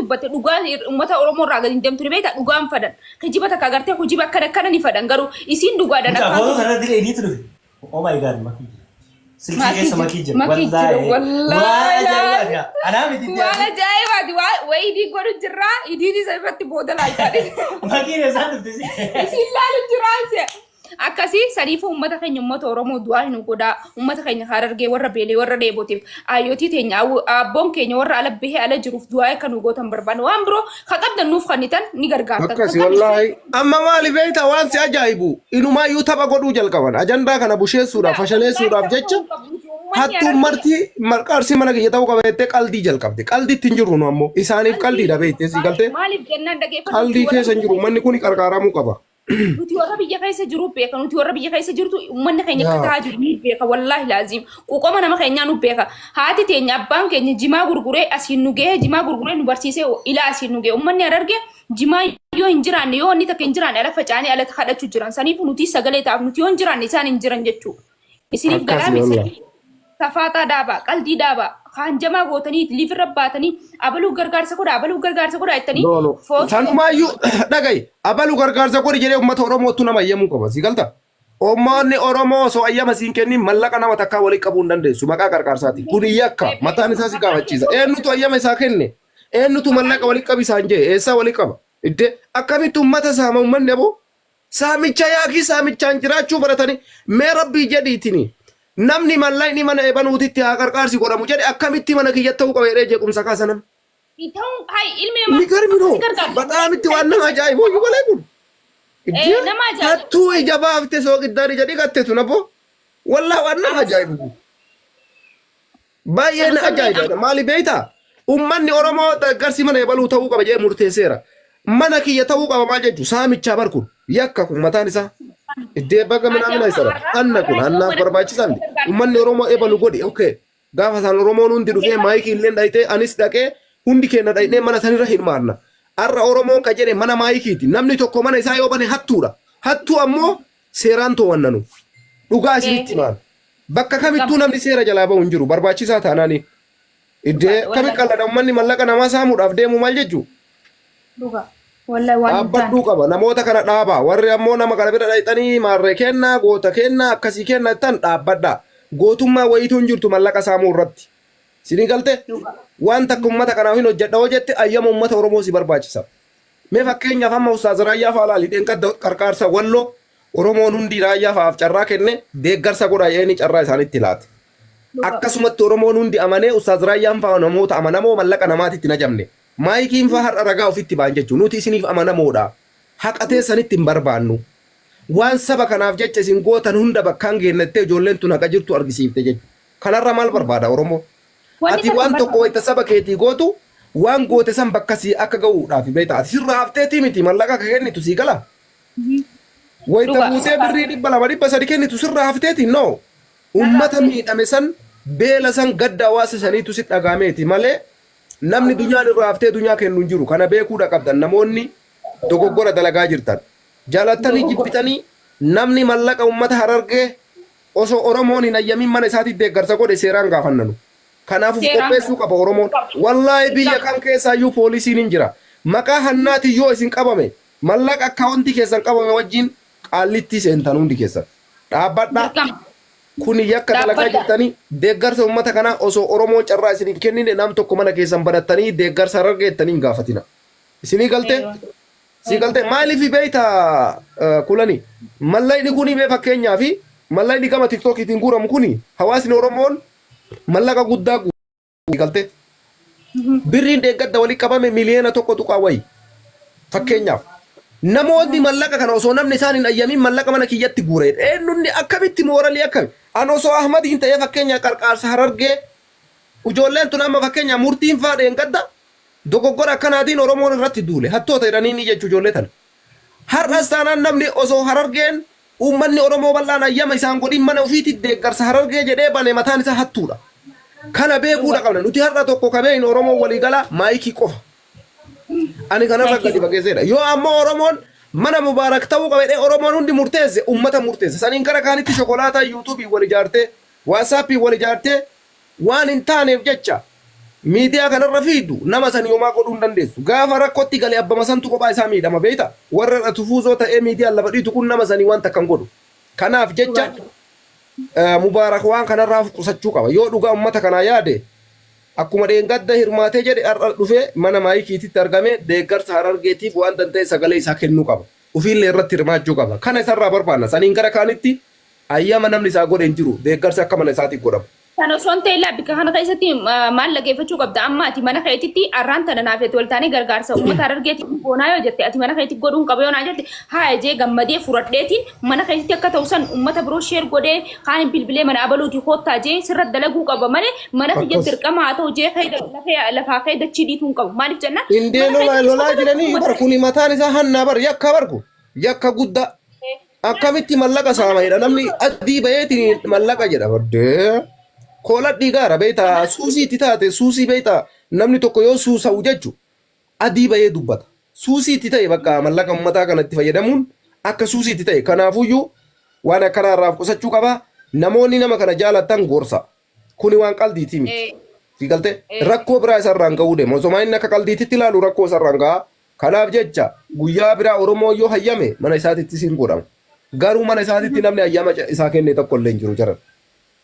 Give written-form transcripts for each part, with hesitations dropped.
dubbate dhugaa uummata Oromoo irraa gadi deemtu ni beekta dhugaan fadan kijiba takka agartee hojiba akkana ni fadan garuu isiin dhugaadhaan akka foto kana dile edit dhufe oh my god silkii keessa makii wallahi ana miti wala jaayibaati way idii godhu jirra idiin isa irratti booda laayitaadhe makii isaan dhufte isiin laalu jiraanse akkasii sadiifu uummata keenya uummata Oromoo du'aa hin godhaa uummata keenya Harargee warra beelee warra dheebotiif ayyootii teenya abboon keenya warra ala bahee ala jiruuf du'aa kan gootan barbaanne waan biroo qabdan nuuf kannitan ni gargaartan akkasii wallahi amma maali beekta waan si ajaa'ibu inumaayyuu tapha godhuu jalqaban ajandaa kana busheessuudhaaf fashaleessuudhaaf jecha hattuu marti marqaarsi mana kiyya ta'uu qabeettee qaldii jalqabde qaldii ittiin jirru nu ammoo isaaniif qaldiidha beektee si galtee maaliif jennaan dhageeffatu qaldii keessa hin jiru manni kun qarqaaramuu qaba. nuti warra biyya keessa jiru beeka nuti warra biyya keessa jirtu uummanni keenya akka ta'aa jiru ni beeka wallahi laazim quuqama nama keenyaa nu beeka haati teenya abbaan keenya jimaa gurguree asiin nu gahee jimaa gurguree nu barsiisee ila asiin nu gahee uummanni Harargee jimaa yoo hin jiraanne yoo inni takka hin jiraanne ala facaanii ala kadhachuu jiran saniif nuti sagalee taaf nuti yoo hin jiraanne isaan hin jiran jechuu isiniif garaame safaataa daaba qaldii daaba hanjamaa gootanii liifirra baatanii abaluu gargaarsa godha jettanii sanumayyuu dhagayi abaluu gargaarsa godhi jedhee uummata Oromootu nama ayyamuu qaba si galta uummanni Oromoo osoo ayyama siin kennin mallaqa nama takkaa walii qabuu hin dandeessu maqaa gargaarsaati kun yakka mataan isaa si gaafachiisa eenyutu ayyama isaa kenne eenyutu mallaqa walii qabi isaan jee eessaa walii qaba iddee akkamitti uummata saama uummanni aboo saamicha yaakii saamichaan jiraachuu baratanii mee rabbii jedhiitini namni mallayni mana ebanuutitti haa qarqaarsi godhamu jedhe akkamitti mana kiyyatti ta'uu qabeedhee jeequmsa kaasanan. Ni garmino badhaamitti waan nama ajaa'ibu iyyuu malee kun. Hattuu ija baafte soo giddaan ija dhiqattetu nabbo wallaa waan nama ajaa'ibu kun. Baay'ee na ajaa'iba maali beektaa uummanni Oromoo garsi mana ebaluu ta'uu qaba jedhee murteesseera. Mana kiyya ta'uu qaba maal jechuun saamichaa bar kun yakka kun mataan isaa. Iddee baga mina isara anna kun annaaf barbaachisan uummanni Oromoo ebalu godhi okay gaafa san Oromoon hundi dhufee maayikii illee dhaytee anis dhaqee hundi keenya dhaynee mana sanirra hirmaanna har'a Oromoon ka jedhe mana maayikiiti namni tokko mana isaa yoo bane hattuudha hattuu ammoo seeraan to'annanu dhugaa isinitti maal bakka kamittuu namni seera jalaa bahu hin jiru barbaachisaa taanaani iddee kami qalladha uummanni mallaqa namaa saamuudhaaf deemu maal jechuu dhugaa wallahi waan dhaabbadhuu qaba namoota kana dhaabaa warri ammoo nama kana bira dhayxanii maarree kennaa goota kennaa akkasii kenna tan dhaabbadhaa gootummaa wayiitu hin jirtu mallaqa saamuu irratti sinii galte waan takka uummata kanaaf hin hojjedha hoo jette ayyama uummata Oromoo si barbaachisa mee fakkeenyaaf amma Ustaaz Raayyaa fa'aa laali dheenqadda qarqaarsa walloo Oromoon hundi Raayyaa fa'aaf carraa kenne deeggarsa godha yeeni carraa isaanitti laate akkasumatti Oromoon hundi amanee Ustaaz Raayyaan fa'aa namoota amanamoo mallaqa namaatitti najamne maayikiin fa'aa har'a ragaa ofitti ba'an jechuun nuti isiniif amanamoodha haqatee sanitti hin barbaannu waan saba kanaaf jecha isin gootan hunda bakkaan geennattee ijoolleen tun haqa jirtu argisiifte jechuudha kanarra maal barbaada Oromoo ati waan tokko wayita saba keetii gootu waan goote san bakka si akka ga'uudhaaf beekta ati sirra hafteetii miti mallaqa akka kennitu sii gala wayita buutee birrii 200 300 kennitu sirra hafteetii no ummata miidhame san beela san gadda hawaasa saniitu si dhagaameeti malee namni dunyaan irraa haftee dunyaa kennu hin jiru kana beekuudha qabdan namoonni dogoggora dalagaa jirtan jaalatanii jibbitanii namni mallaqa ummata Harargee osoo Oromoon hin ayyamin mana isaatiif deeggarsa godhe seeraan gaafannanu kanaafuu qopheessuu qaba Oromoon wallaahi biyya kan keessaayyuu poolisiin hin jira maqaa hannaati yoo isin qabame mallaqa akkaawuntii keessan qabame wajjin qaallitti seentan hundi keessan dhaabbadhaa kuni yakka dalagaa jirtanii deeggarsa ummata kana osoo Oromoon carraa isin kennine nam tokko mana keessan barattanii deeggarsa Harargeettanii hin gaafatina isinii galte si galte maaliif beeyta kulani mallayni kuni mee fakkeenyaafi mallayni gama TikTokiitiin guuramu kuni hawaasni Oromoon mallaqa guddaa galte birriin deeggadda walii qabame miliyoona tokko tuqaa wayi fakkeenyaaf namoonni mallaqa kana osoo namni isaan hin ayyamin mallaqa mana kiyyatti guure eenyundi akkamitti mooralii akkami an osoo Ahmad hin ta'ee fakkeenya qarqaarsa Harargee ijoolleen tun amma fakkeenya murtiin fa'aa deeggadda dogoggora akkanaatiin Oromoon irratti duule hattoota jedhanii ni jechuu ijoollee tan har'as taanaan namni osoo Harargeen uummanni Oromoo bal'aan ayyama isaan godhin mana ofiitti deeggarsa Harargee jedhee bane mataan isaa hattuudha kana beekuudha qabna nuti har'a tokko kabeen Oromoo waliigala maayikii qofa ani kanarra gadi fageesseedha yoo ammoo Oromoon mana mubaarak ta'uu qabedhe Oromoon hundi murteesse ummata murteesse saniin gara kaanitti shokolaataa yuutuubii wal ijaartee waatsaappii wal ijaartee waan hin taaneef jecha miidiyaa kanarra fiidu nama sanii homaa godhuu hin dandeessu. Gaafa rakkootti galee abbama santu kophaa isaa miidhama beekta. Warra tufuuzoo ta'ee miidiyaan lafa dhiitu kun nama sanii waan takkan godhu. Kanaaf jecha Mubaarak waan kanarraa qusachuu qaba. Yoo dhugaa uummata kanaa yaade akkuma dheengadda hirmaatee jedhe har'a dhufee mana maayikiititti argame deeggarsa Harargeetiif waan danda'e sagalee isaa kennuu qaba. Ufiillee irratti hirmaachuu qaba. Kana isarraa barbaanna. Saniin gara kaanitti ayyaama namni isaa godhe hin jiru. Deeggarsi akka mana isaatiif godhama. Kan osoo hin ta'in bika kana keessatti maal lageeffachuu qabda amma ati mana keetitti arraan tana naaf wal taanee gargaarsa uummata Harargeetiif boonaa yoo jette ati mana keetitti godhuun qaba yoo naa jette haa jee gammadee furadheetiin mana keetitti akka ta'u san uummata biroo sheer godhee kaan bilbilee mana abaluuti koottaa jee sirra dalaguu qaba malee mana kiyya dirqama haa ta'u jee lafaa kee dachii dhiituun qabu maaliif jennaan. Indee lolaa jiranii bar kuni mataan isaa hannaa bar yakka barku yakka guddaa akkamitti mallaqa saamayedha namni adii bayeetiin mallaqa jedha baddee. Kola dhiigaara beektaa suusiitti taate suusii beektaa namni tokko yoo suusa'u jechuun adii bahee dubbata. Suusiitti ta'e bakka mallaqa uummataa kanatti fayyadamuun akka suusiitti ta'e kanaafuyyuu waan akkanaarraaf qusachuu qaba. Namoonni nama kana jaalatan gorsa. Kuni waan qaldiitii miti. Fiigalte rakkoo biraa isarraan ga'uu deema. Osoo inni akka qaldiititti ilaalu rakkoo isarraan ga'a. Kanaaf jecha guyyaa biraa Oromoo yoo hayyame mana isaatitti siin godhama. Garuu mana isaatitti namni hayyama isaa kenne tokko illee hin jiru jaran.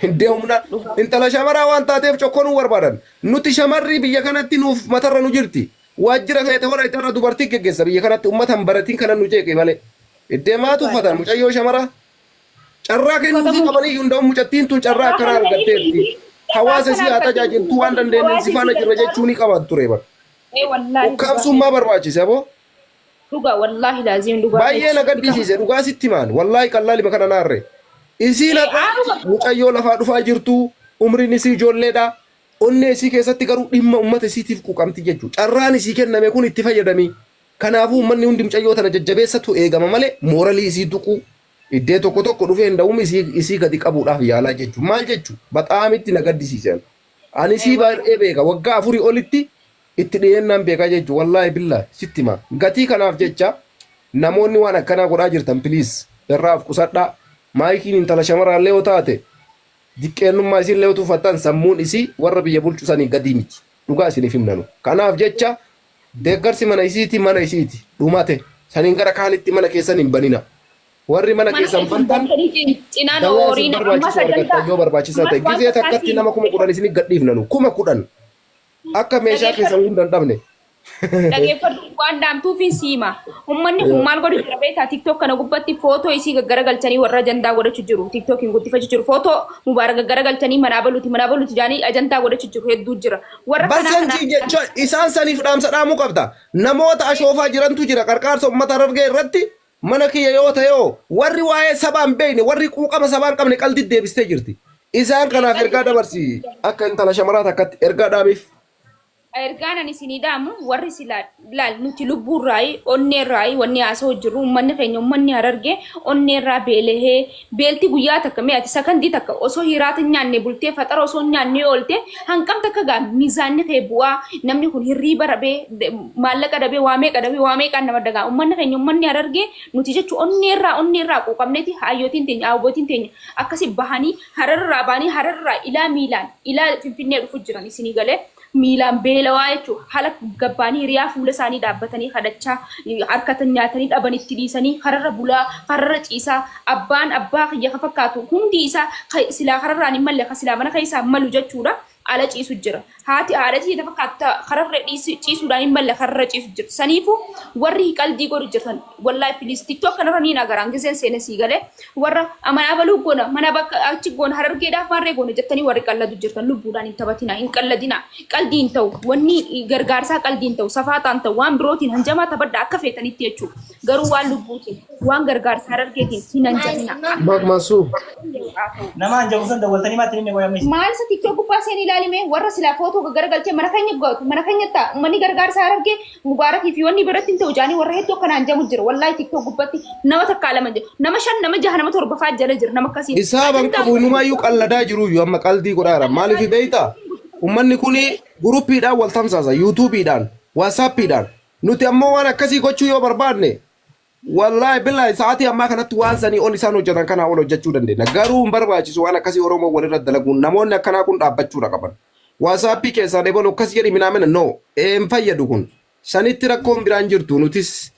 Hindee humna intala shamaraa waan taateef cokkonuu barbaadan. Nuti shamarri biyya kanatti nuuf matarra nu jirti. Waajjira keete hora itarra dubartii geggeessa biyya kanatti ummatan baratiin kana nu jeeqe malee. Iddee maatu uffatan mucayyoo shamaraa. Carraa kennuufi qabanii hundaa'u mucattiin tun carraa akkanaa argatteetti. Hawaasa si haa tajaajiltu waan dandeenye si faana jirra jechuu ni qabaatu ture bara. Ukkaamsummaa barbaachise aboo. Dhugaa wallaahi laaziim dhugaa. Baay'ee na gaddisiise dhugaa sitti maan wallaahi qallaali bakka nanaarre. Isiin mucayyoo lafaa dhufaa jirtu umriin isii ijoolleedha. Onnee isii keessatti garuu dhimma uummata isiitiif quuqamti jechuudha. Carraan isii kenname kun itti fayyadamii. Kanaafuu uummanni hundi mucayyoo tana jajjabeessatu eegama malee mooralii isii tuquu iddee tokko tokko dhufee hinda'uun isii gadi qabuudhaaf yaalaa jechuudha. Maal jechuudha? Baxaamitti na gaddisiisan. Ani isii baay'ee beeka waggaa 4 olitti itti dhiyeennaan beekaa jechuudha. Wallaahi billaa sitti maa. Gatii kanaaf jecha namoonni waan akkanaa godhaa jirtan piliis irraaf qusadhaa. Maayikiin intala shamarraallee yoo taate diqqeennummaa isiillee yoo tuffattan sammuun isii warra biyya bulchu sanii gadi miti. Dhugaa isiniif himnanu. Kanaaf jecha deeggarsi mana isiiti dhumate saniin gara kaanitti mana keessan hin banina. Warri mana keessan bantan yoo barbaachisa ta'e gizee takkatti nama 10,000 isinii gadhiifnanu 10,000 akka meeshaa keessan hunda hin dhabne. Dhaggeeffadhu waan daamtuufiin siima. Uummanni kun maal godhu jira beektaa TikTok kana gubbatti footoo isii gaggaragalchanii warra ajandaa godhachuu jiru. TikTokiin guddifachuu jiru. Footoo Mubaarak gaggaragalchanii manaa baluuti jaanii ajandaa godhachuu jiru hedduu jira. Warra Barsanjii jechuun isaan saniif dhaamsa dhaamuu qabda. Namoota ashoofaa jirantu jira qarqaarsa uummata Harargee irratti mana kiyya yoo ta'e warri waa'ee sabaan beekne warri quuqama sabaan qabne qaldi deebistee jirti. Isaan kanaaf ergaa dabarsi akka intala shamaraa takkatti ergaa dhaamiif. Ergaan ani isinii dhaamu warri silaal nuti lubbuurraayi onneerraayi wanni haasa'u jiru uummanni keenya uummanni Harargee onneerraa beelehee beelti guyyaa takka mi'aati sakandii takka osoo hiraata nyaanne bultee faxara osoo nyaanne oolte hanqam takka gaa miizaanni kee bu'aa namni kun hirriiba dhabee maallaqa dhabee waamee qaan nama dagaa uummanni keenya uummanni Harargee nuti jechu onneerraa quuqamneeti hayyootiin teenya awwootiin teenya akkasi bahanii hararraa baanii hararraa ilaa miilaan ilaa finfinnee dhufu jiran isinii galee miilaan beelawaa jechuudha. Haala gabbaanii hiriyaa fuula isaanii dhaabbatanii kadhachaa harkatan nyaatanii dhabanitti dhiisanii hararra bulaa hararra ciisaa abbaan abbaa kiyya ka fakkaatu hundi isaa silaa hararraan hin malle silaa mana keessaa malu jechuudha. Ala ciisu jira. Haati haadhatii na fakkaata hararra ciisuudhaan hin malle hararra ciisu jira. Saniifuu warri qalbii godhu jirtan wallaahi pilis TikTok kanarra ni nagaraan giseen seena sii galee warra mana baluu goona mana bakka achi goona Harargeedhaaf maarree goona jettanii warri qalladu jirtan lubbuudhaan hin taphatina hin qalladina qalbii hin ta'u wanni gargaarsaa qalbii hin ta'u safaataan ta'u waan birootiin hanjamaa taphadda akka feetanitti jechuudha. Garuu waan lubbuutiin waan gargaarsaa Harargeetiin hin hanjamina. Maqmaasuu. Nama hanjamu san dawwaltanii maatiin inni qoyamne. Maal sa TikTok gubbaa seen ilaalime warra silaa footoo gaggaragalchee mana keenya gootu mana keenya ta'a uummanni gargaarsaa Harargee Mubaarakii fi wanni biratti hin ta'u jaanii warra hedduu akkanaa hanjamu jira wallaahi TikTok gubbatti nama takkaa lama jira nama 5 nama 6 nama 7 fa'aa jala jira nama akkasii. Isaa bakka bu'uunumayyuu qalladaa jiru amma qaldii godhaara maaliif beeyta uummanni kuni guruppiidhaan wal tamsaasa yuutuubiidhaan waasaappiidhaan nuti ammoo waan akkasii gochuu yoo barbaadne wallahi billahi sa'aatii ammaa kanatti waan sanii ol isaan hojjetan kanaa ol hojjechuu dandeenya garuu hin barbaachisu waan akkasii Oromoo walirra dalaguun namoonni akkanaa kun dhaabbachuudha qaban WhatsApp keessaa deebon akkas jedhi minaamina no en fayyadu kun sanitti rakkoon biraan jirtu nutis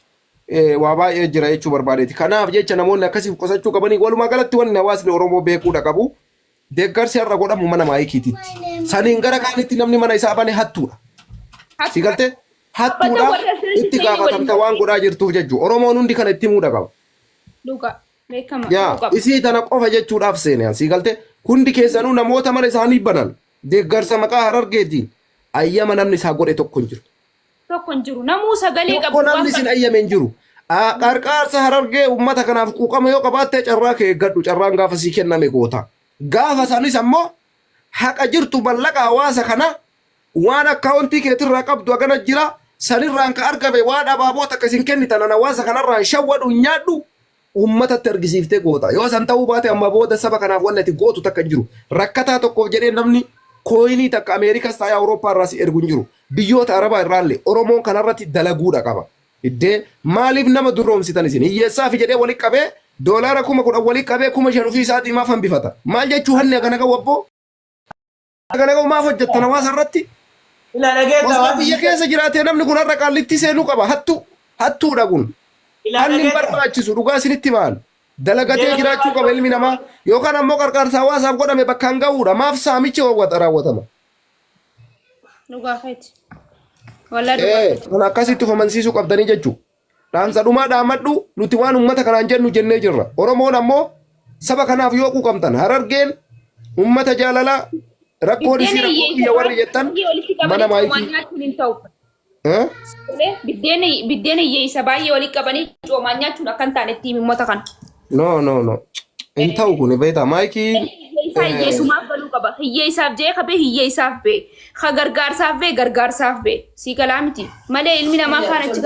waa baay'ee jira jechuu barbaadeeti. Kanaaf jecha namoonni akkasiif qusachuu qabanii walumaa galatti wanni hawaasni Oromoo beekuudha qabu deeggarsi har'a godhamu mana maayikiititti. Saniin gara kaanitti namni mana isaa bane hattuudha. Si galtee hattuudha itti gaafatamta waan godhaa jirtuuf jechuudha. Oromoon hundi kana itti himuudha qaba. Dhugaa beekama. Yaa isii tana qofa jechuudhaaf seenaa si galtee hundi keessanuu namoota mana isaanii banan deeggarsa maqaa Harargeetiin ayyama namni isaa godhe tokko hin jiru. Tokko hin jiru. Namuu sagalee qabu. Namni isin ayyame hin jiru. Qarqaarsa Harargee uummata kanaaf quuqama yoo qabaatte carraa kee eeggadhu carraan gaafa sii kenname goota. Gaafa sanis ammoo haqa jirtu mallaqa hawaasa kana waan akkaawuntii keetirraa qabdu agana jira sanirraan ka argame waan abaaboota akka isin kennitan hawaasa kanarraan shawwadhu nyaadhu uummatatti argisiiftee goota. Yoo san ta'uu baate amma booda saba kanaaf wanni ati gootu takka jiru. Rakkataa tokkoof jedhee namni kooyinii takka Ameerikas ta'ee Awurooppaa irraas ergu hin jiru. Biyyoota Arabaa irraallee Oromoon kanarratti dalaguudha qaba. Iddee maaliif nama durroomsitan isin hiyyeessaaf jedhee walitti qabee doolaara 10,000 walitti qabee 5,000 ofii isaatii maaf hambifata? Maal jechuu hanni agana qabu abboo? Agana qabu maaf hojjettan hawaasa irratti? Osoo biyya keessa jiraatee namni kun har'a qaallitti seenuu qaba. Hattuudha kun. Hanni hin barbaachisu dhugaa isinitti ba'an. Dalagatee jiraachuu qaba ilmi namaa yookaan ammoo qarqaarsa hawaasaaf godhame bakkaan ga'uudha. Maaf saamichi raawwatama? Dhugaa feeti. Kan akkasitti of amansiisuu qabdanii jechuudha. Dhaamsa dhumaa dhaamadhu nuti waan uummata kanaan jennu jennee jirra. Oromoon ammoo saba kanaaf yoo quuqamtan Harargeen uummata jaalalaa rakkoo ishii rakkoo biyya warri jettan mana maayikii. Biddeena hiyyeessa baay'ee walitti qabanii coomaa nyaachuun akka hin taane ittiin uummata kana. No. Hin ta'u kun beektaa maayikii. Hiyyeessumaaf galuu qaba. Hiyyeessaaf jee qabee hiyyeessaaf bee. Ka gargaarsaaf bee gargaarsaaf bee. Si galaa miti. Malee ilmi namaa kaan achi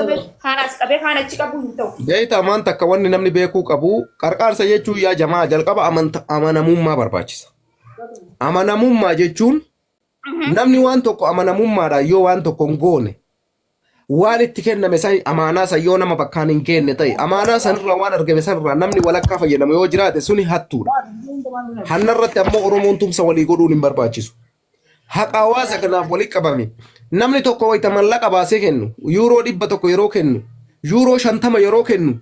qabee kaan achi qabu hin ta'u. Beektaa maanta akka wanni namni beekuu qabu qarqaarsa jechuun yaa jamaa jalqaba amanamummaa barbaachisa. Amanamummaa jechuun namni waan tokko amanamummaadhaan yoo waan tokko hin goone waan itti kenname san amaanaa san yoo nama bakkaan hin geenne ta'e amaanaa sanirraa waan argame sanirraa namni walakkaa fayyadamu yoo jiraate suni hattuudha. Hannarratti ammoo Oromoon tumsa walii godhuun hin barbaachisu. Haqa hawaasa kanaaf walitti qabame namni tokko wayita mallaqa baasee kennu yuuroo 100 yeroo kennu yuuroo 50 yeroo kennu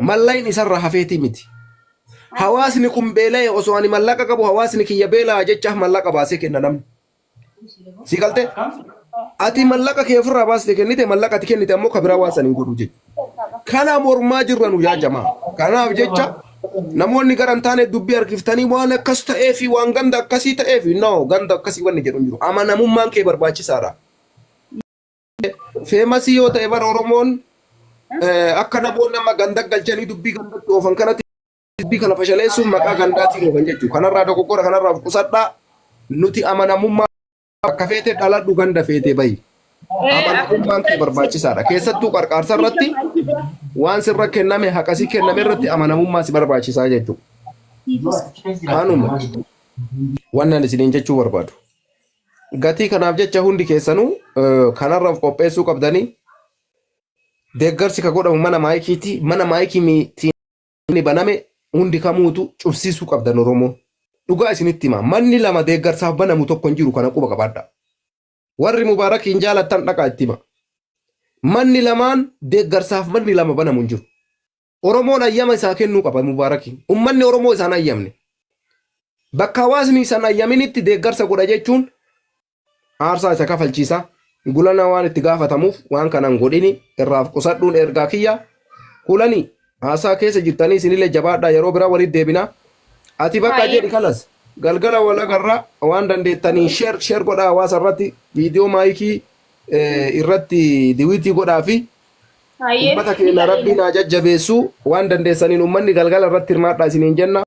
mallayin isarraa hafeetii miti. Hawaasni kun beela'e osoo ani mallaqa qabu hawaasni kiyya beelaa jecha mallaqa baasee kenna namni. Si galtee? Ati mallaqa kee ofirraa baastee kennite mallaqa ati kennite ammoo kabiraa waan san hin godhu jechuudha. Kana mormaa jirranu yaa jamaa. Kanaaf jecha namoonni gara hin taane dubbii harkiftanii waan akkas ta'ee fi waan ganda akkasii ta'ee fi no ganda akkasii wanni jedhu hin jiru. Amanamummaan kee barbaachisaadha. Feemasii yoo ta'e bara Oromoon akka namoonni nama ganda galchanii dubbii gandatti oofan kanatti dubbii kana fashaleessuun maqaa gandaatiin oofan jechuudha. Kanarraa dogoggora kanarraa qusadhaa nuti amanamummaa akka feete dhaladhu ganda feete bayi. Amanamummaan kee barbaachisaadha. Keessattuu qarqaarsa irratti waan sirra kenname haqasii kenname irratti amanamummaa si barbaachisaa jechuudha. Kanuma wannan isiniin jechuu barbaadu. Gatii kanaaf jecha hundi keessanuu kanarraaf qopheessuu qabdanii deeggarsi ka godhamu mana maayikiiti. Mana maayikii baname hundi kamuutu cufsiisuu qabdan Oromoo. Dhugaa isinitti hima manni lama deeggarsaaf banamu tokko hin jiru kana quba qabaadha. Warri Mubaarakiin jaalattan dhaqaa itti hima. Manni lamaan deeggarsaaf manni lama banamu hin jiru. Oromoon ayyama isaa kennuu qaba Mubaarakiin. Uummanni Oromoo isaan ayyamne. Bakka hawaasni isaan ayyaminitti deeggarsa godha jechuun aarsaa isa kafalchiisa. Gulana waan itti gaafatamuuf waan kanan godhini irraaf qusadhuun ergaa kiyya. Kulani haasaa keessa jirtanii isinillee jabaadhaa yeroo biraa walitti deebina. Ati bakka jedhi kanas galgala walagarraa waan dandeettanii sheer godhaa hawaasa irratti viidiyoo maayikii irratti diwiitii godhaa fi uummata keenya rabbiin haa jajjabeessu waan dandeessaniin uummanni galgala irratti hirmaadhaa isiniin jenna.